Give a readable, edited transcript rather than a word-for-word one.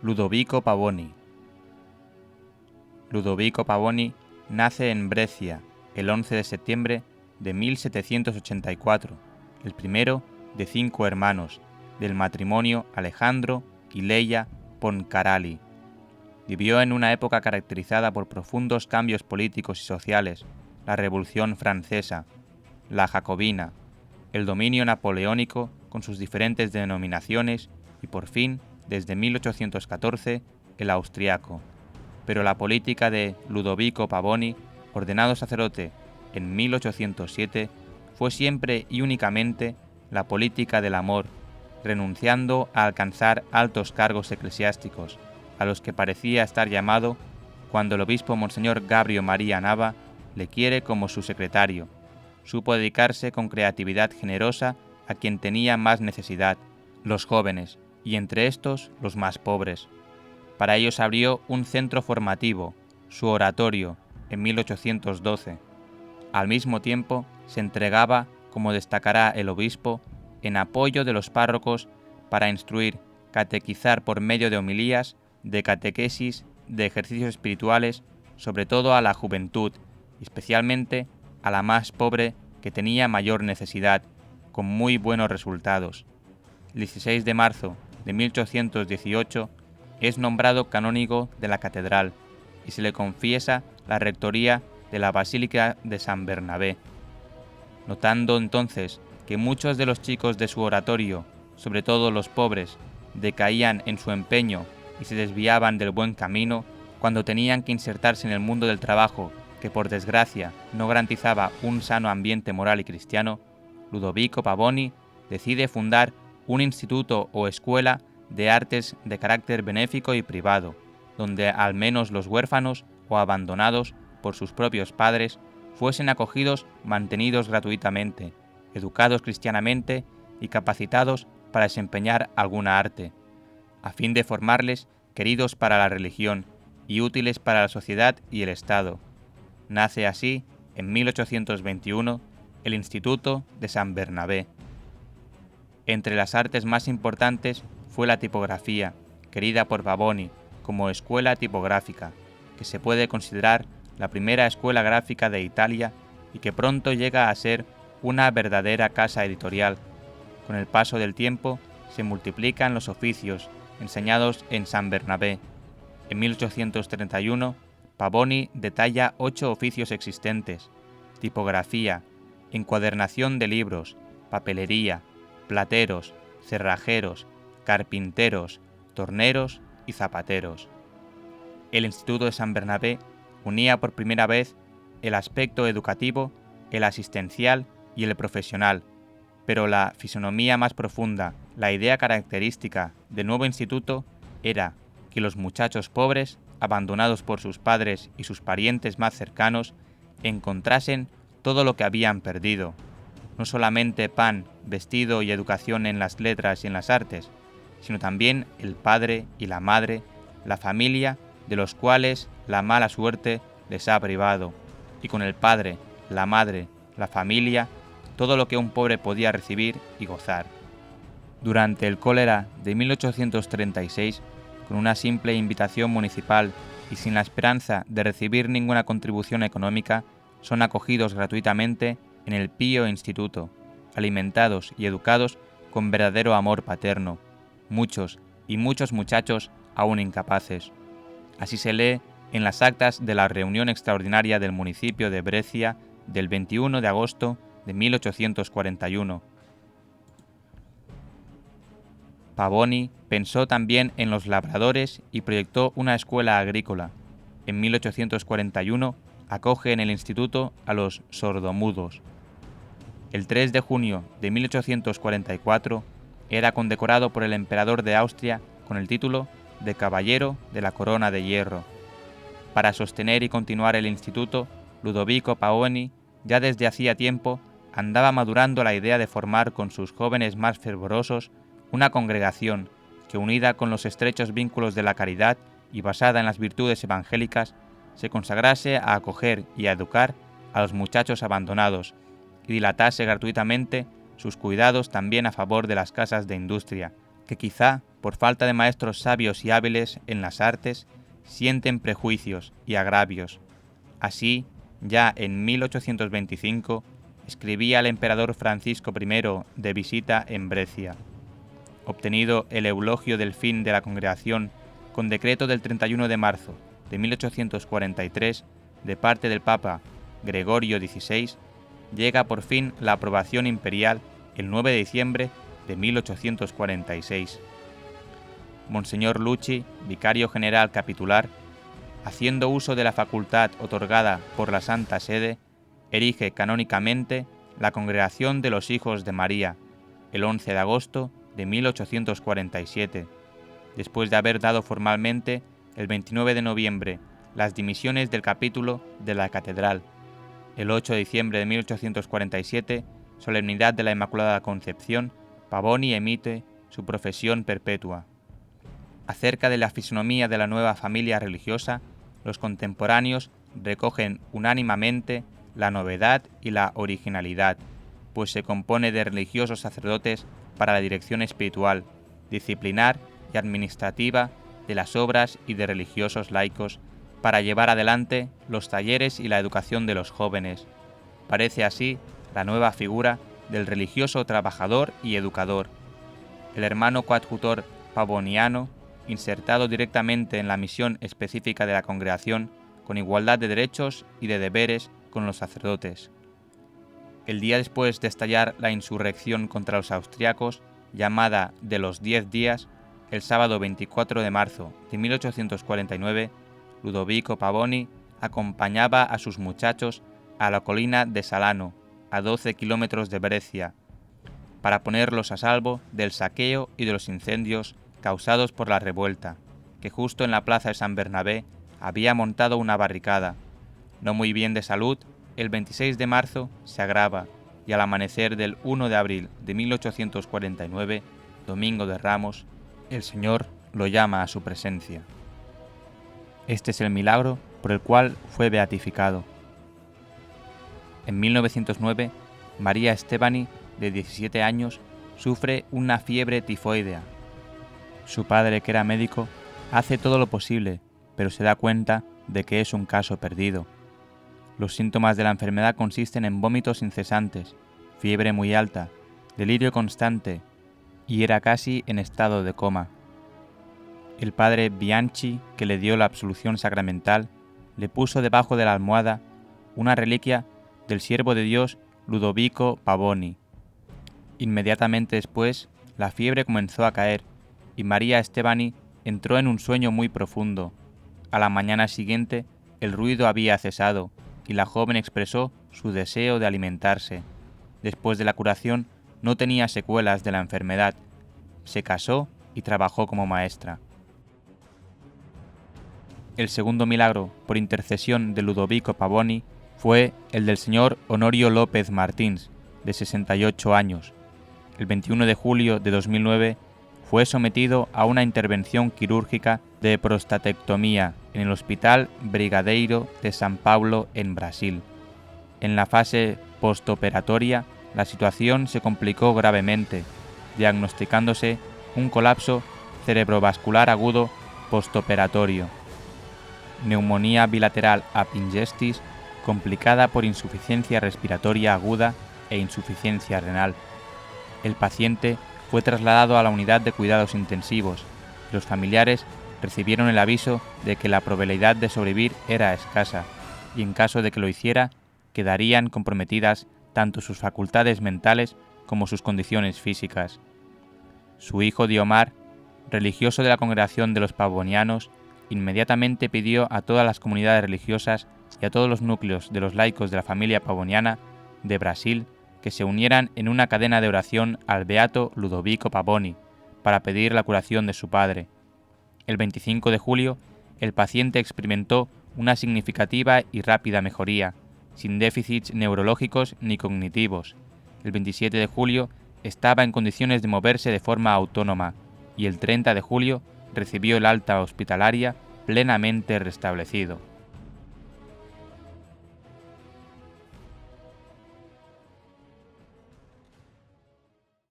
Ludovico Pavoni. Ludovico Pavoni nace en Brescia el 11 de septiembre de 1784, el primero de 5 hermanos, del matrimonio Alejandro y Leia Poncarali. Vivió en una época caracterizada por profundos cambios políticos y sociales, la Revolución Francesa, la Jacobina, el dominio napoleónico con sus diferentes denominaciones y por fin, desde 1814, el austriaco. Pero la política de Ludovico Pavoni, ordenado sacerdote en 1807, fue siempre y únicamente la política del amor, renunciando a alcanzar altos cargos eclesiásticos, a los que parecía estar llamado cuando el obispo Monseñor Gabrio María Nava le quiere como su secretario. Supo dedicarse con creatividad generosa a quien tenía más necesidad, los jóvenes, y entre estos los más pobres. Para ellos abrió un centro formativo, su oratorio, en 1812. Al mismo tiempo, se entregaba, como destacará el obispo, en apoyo de los párrocos para instruir, catequizar por medio de homilías, de catequesis, de ejercicios espirituales, sobre todo a la juventud, especialmente a la más pobre que tenía mayor necesidad, con muy buenos resultados. El 16 de marzo de 1818 es nombrado canónigo de la catedral y se le confiesa la rectoría de la Basílica de San Bernabé. Notando entonces que muchos de los chicos de su oratorio, sobre todo los pobres, decaían en su empeño y se desviaban del buen camino cuando tenían que insertarse en el mundo del trabajo, que por desgracia no garantizaba un sano ambiente moral y cristiano, Ludovico Pavoni decide fundar un instituto o escuela de artes de carácter benéfico y privado, donde al menos los huérfanos o abandonados por sus propios padres fuesen acogidos, mantenidos gratuitamente, educados cristianamente y capacitados para desempeñar alguna arte, a fin de formarles queridos para la religión y útiles para la sociedad y el Estado. Nace así, en 1821, el Instituto de San Bernabé. Entre las artes más importantes fue la tipografía, querida por Pavoni como escuela tipográfica, que se puede considerar la primera escuela gráfica de Italia y que pronto llega a ser una verdadera casa editorial. Con el paso del tiempo se multiplican los oficios enseñados en San Bernabé. En 1831, Pavoni detalla 8 oficios existentes: tipografía, encuadernación de libros, papelería, plateros, cerrajeros, carpinteros, torneros y zapateros. El Instituto de San Bernabé unía por primera vez el aspecto educativo, el asistencial y el profesional, pero la fisonomía más profunda, la idea característica del nuevo instituto era que los muchachos pobres, abandonados por sus padres y sus parientes más cercanos, encontrasen todo lo que habían perdido, no solamente pan, vestido y educación en las letras y en las artes, sino también el padre y la madre, la familia, de los cuales la mala suerte les ha privado, y con el padre, la madre, la familia, todo lo que un pobre podía recibir y gozar. Durante el cólera de 1836, con una simple invitación municipal y sin la esperanza de recibir ninguna contribución económica, son acogidos gratuitamente en el Pío Instituto, alimentados y educados con verdadero amor paterno, muchos y muchos muchachos aún incapaces. Así se lee en las actas de la reunión extraordinaria del municipio de Brescia del 21 de agosto de 1841. Pavoni pensó también en los labradores y proyectó una escuela agrícola. En 1841 acoge en el instituto a los sordomudos. El 3 de junio de 1844 era condecorado por el emperador de Austria con el título de Caballero de la Corona de Hierro. Para sostener y continuar el instituto, Ludovico Pavoni ya desde hacía tiempo andaba madurando la idea de formar con sus jóvenes más fervorosos una congregación que, unida con los estrechos vínculos de la caridad y basada en las virtudes evangélicas, se consagrase a acoger y a educar a los muchachos abandonados y dilatase gratuitamente sus cuidados también a favor de las casas de industria, que quizá, por falta de maestros sabios y hábiles en las artes, sienten prejuicios y agravios. Así, ya en 1825, escribía al emperador Francisco I de visita en Brescia. Obtenido el eulogio del fin de la congregación con decreto del 31 de marzo de 1843 de parte del Papa Gregorio XVI, llega por fin la aprobación imperial el 9 de diciembre de 1846. Monseñor Lucci, vicario general capitular, haciendo uso de la facultad otorgada por la Santa Sede, erige canónicamente la Congregación de los Hijos de María, el 11 de agosto de 1847, después de haber dado formalmente el 29 de noviembre las dimisiones del capítulo de la catedral. El 8 de diciembre de 1847, solemnidad de la Inmaculada Concepción, Pavoni emite su profesión perpetua. Acerca de la fisonomía de la nueva familia religiosa, los contemporáneos recogen unánimemente la novedad y la originalidad, pues se compone de religiosos sacerdotes para la dirección espiritual, disciplinar y administrativa de las obras y de religiosos laicos para llevar adelante los talleres y la educación de los jóvenes. Parece así la nueva figura del religioso trabajador y educador. El hermano coadjutor pavoniano, insertado directamente en la misión específica de la congregación, con igualdad de derechos y de deberes con los sacerdotes. El día después de estallar la insurrección contra los austriacos, llamada de los 10 días, el sábado 24 de marzo de 1849, Ludovico Pavoni acompañaba a sus muchachos a la colina de Salano, a 12 kilómetros de Brescia, para ponerlos a salvo del saqueo y de los incendios causados por la revuelta, que justo en la plaza de San Bernabé había montado una barricada. No muy bien de salud, el 26 de marzo se agrava y al amanecer del 1 de abril de 1849, Domingo de Ramos, el Señor lo llama a su presencia. Este es el milagro por el cual fue beatificado. En 1909, María Estebani, de 17 años, sufre una fiebre tifoidea. Su padre, que era médico, hace todo lo posible, pero se da cuenta de que es un caso perdido. Los síntomas de la enfermedad consisten en vómitos incesantes, fiebre muy alta, delirio constante, y era casi en estado de coma. El padre Bianchi, que le dio la absolución sacramental, le puso debajo de la almohada una reliquia del siervo de Dios Ludovico Pavoni. Inmediatamente después, la fiebre comenzó a caer y María Estebani entró en un sueño muy profundo. A la mañana siguiente, el ruido había cesado y la joven expresó su deseo de alimentarse. Después de la curación, no tenía secuelas de la enfermedad. Se casó y trabajó como maestra. El segundo milagro, por intercesión de Ludovico Pavoni, fue el del señor Honorio López Martins, de 68 años. El 21 de julio de 2009 fue sometido a una intervención quirúrgica de prostatectomía en el Hospital Brigadeiro de San Paulo, en Brasil. En la fase postoperatoria, la situación se complicó gravemente, diagnosticándose un colapso cerebrovascular agudo postoperatorio, neumonía bilateral apingestis complicada por insuficiencia respiratoria aguda e insuficiencia renal. El paciente fue trasladado a la unidad de cuidados intensivos. Los familiares recibieron el aviso de que la probabilidad de sobrevivir era escasa y en caso de que lo hiciera, quedarían comprometidas tanto sus facultades mentales como sus condiciones físicas. Su hijo Diomar, religioso de la congregación de los pavonianos, inmediatamente pidió a todas las comunidades religiosas y a todos los núcleos de los laicos de la familia pavoniana de Brasil que se unieran en una cadena de oración al beato Ludovico Pavoni para pedir la curación de su padre. El 25 de julio, el paciente experimentó una significativa y rápida mejoría, sin déficits neurológicos ni cognitivos. El 27 de julio estaba en condiciones de moverse de forma autónoma y el 30 de julio recibió el alta hospitalaria plenamente restablecido.